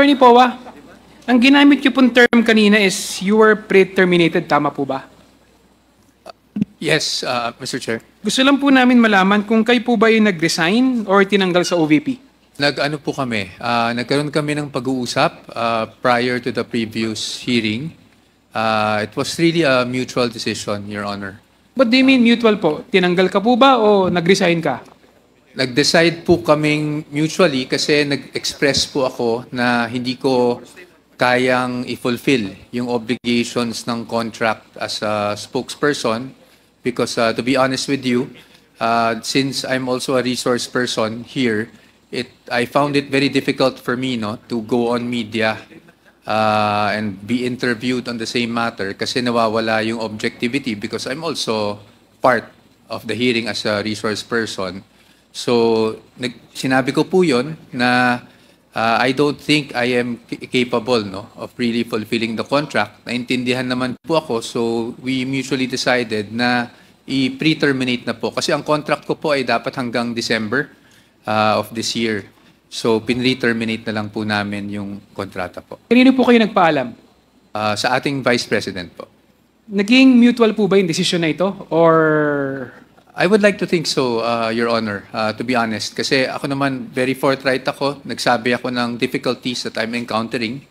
Attorney Powa, ang ginamit niyo pong term kanina is you were pre-terminated, tama po ba? Yes, Mr. Chair. Gusto lang po namin malaman kung kayo po ba yung nag-resign or tinanggal sa OVP? Nag-ano po kami, nagkaroon kami ng pag-uusap prior to the previous hearing. It was really a mutual decision, Your Honor. What do you mean mutual po? Tinanggal ka po ba o nag-resign ka? Nag-decide po kaming mutually kasi nag-express po ako na hindi ko kayang i-fulfill yung obligations ng contract as a spokesperson because to be honest with you, since I'm also a resource person here, I found it very difficult for me to go on media and be interviewed on the same matter kasi nawawala yung objectivity because I'm also part of the hearing as a resource person. So, sinabi ko po yun na I don't think I am capable of really fulfilling the contract. Naintindihan naman po ako, so we mutually decided na i-pre-terminate na po. Kasi ang contract ko po ay dapat hanggang December of this year. So, pin-re-terminate na lang po namin yung kontrata po. Kanino po kayo nagpaalam? Sa ating Vice President po. Naging mutual po ba yung decision na ito? Or I would like to think so, Your Honor, to be honest. Kasi ako naman, very forthright ako. Nagsabi ako ng difficulties that I'm encountering.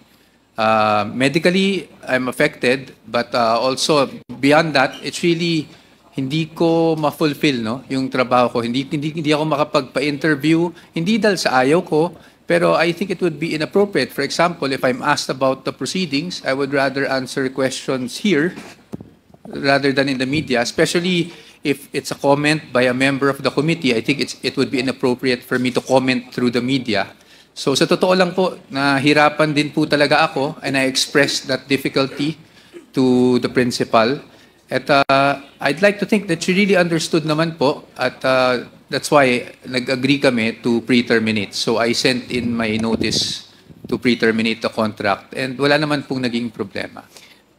Medically, I'm affected. But also, beyond that, it's really hindi ko ma-fulfill yung trabaho ko. Hindi ako makapagpa-interview. Hindi dahil sa ayaw ko. Pero I think it would be inappropriate. For example, if I'm asked about the proceedings, I would rather answer questions here rather than in the media, especially if it's a comment by a member of the committee. I think it would be inappropriate for me to comment through the media. So sa totoo lang po, nahirapan din po talaga ako and I expressed that difficulty to the principal. At I'd like to think that she really understood naman po at that's why nag-agree kami to pre-terminate. So I sent in my notice to pre-terminate the contract and wala naman pong naging problema.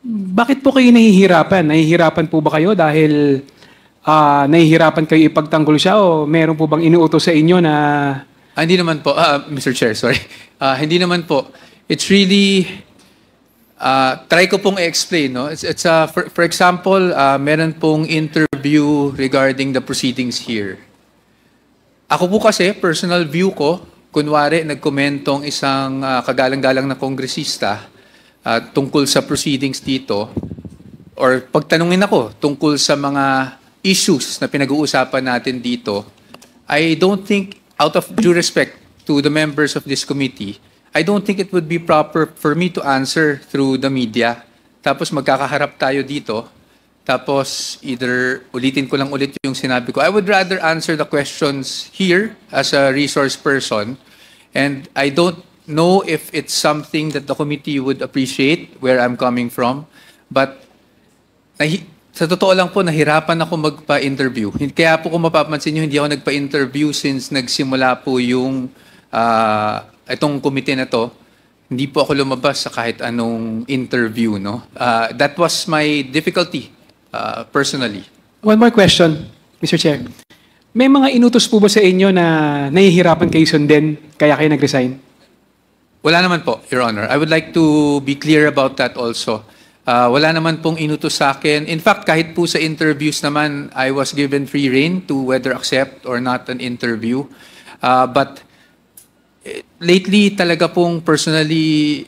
bakit po kayo nahihirapan? Nahihirapan po ba kayo dahil nahihirapan kayo ipagtanggol siya o meron po bang inuutos sa inyo na... Hindi naman po, Mr. Chair, sorry. Hindi naman po. It's really, try ko pong i-explain. It's for example, meron pong interview regarding the proceedings here. Ako po kasi, personal view ko, kunwari nagkomentong isang kagalang-galang na kongresista tungkol sa proceedings dito, or pagtanungin ako tungkol sa mga issues na pinag-uusapan natin dito, I don't think, out of due respect to the members of this committee, I don't think it would be proper for me to answer through the media. Tapos magkakaharap tayo dito, tapos either ulitin ko lang ulit yung sinabi ko. I would rather answer the questions here as a resource person, and I don't know if it's something that the committee would appreciate where I'm coming from, but sa totoo lang po, nahirapan ako magpa-interview. Kaya po kung mapapansin nyo, hindi ako nagpa-interview since nagsimula po yung itong committee na to. Hindi po ako lumabas sa kahit anong interview. That was my difficulty personally. One more question, Mr. Chair. May mga inutos po ba sa inyo na nahihirapan kayo sundin kaya kayo nag-resign? Wala naman po, Your Honor. I would like to be clear about that also. Wala naman pong inutos sa akin. In fact, kahit po sa interviews naman, I was given free rein to whether accept or not an interview. But lately, talaga pong personally,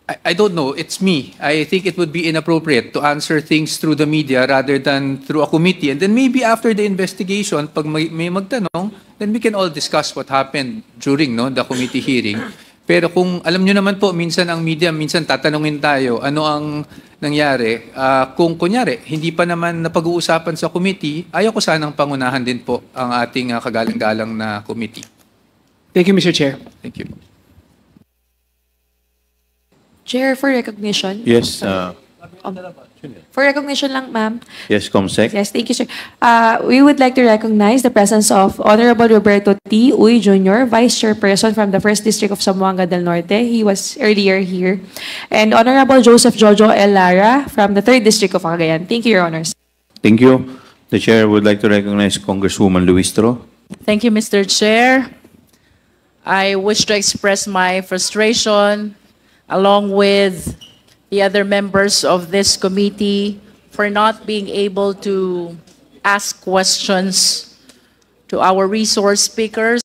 I don't know, it's me. I think it would be inappropriate to answer things through the media rather than through a committee. And then maybe after the investigation, pag may magtanong, then we can all discuss what happened during the committee hearing. Pero kung alam nyo naman po, minsan ang media, minsan tatanungin tayo, ano ang nangyari? Kung kunyari, hindi pa naman napag-uusapan sa committee, ayaw ko sanang pangunahan din po ang ating kagalang-galang na committee. Thank you, Mr. Chair. Thank you. Chair, for recognition. Yes. For recognition lang, ma'am. Yes, Comsec. Yes, thank you, sir. We would like to recognize the presence of Honorable Roberto T. Uy Jr., Vice Chairperson from the 1st District of Zamboanga del Norte. He was earlier here. And Honorable Joseph Jojo L. Lara from the 3rd District of Cagayan. Thank you, Your Honors. Thank you. The Chair would like to recognize Congresswoman Luistro. Thank you, Mr. Chair. I wish to express my frustration along with the other members of this committee, for not being able to ask questions to our resource speakers.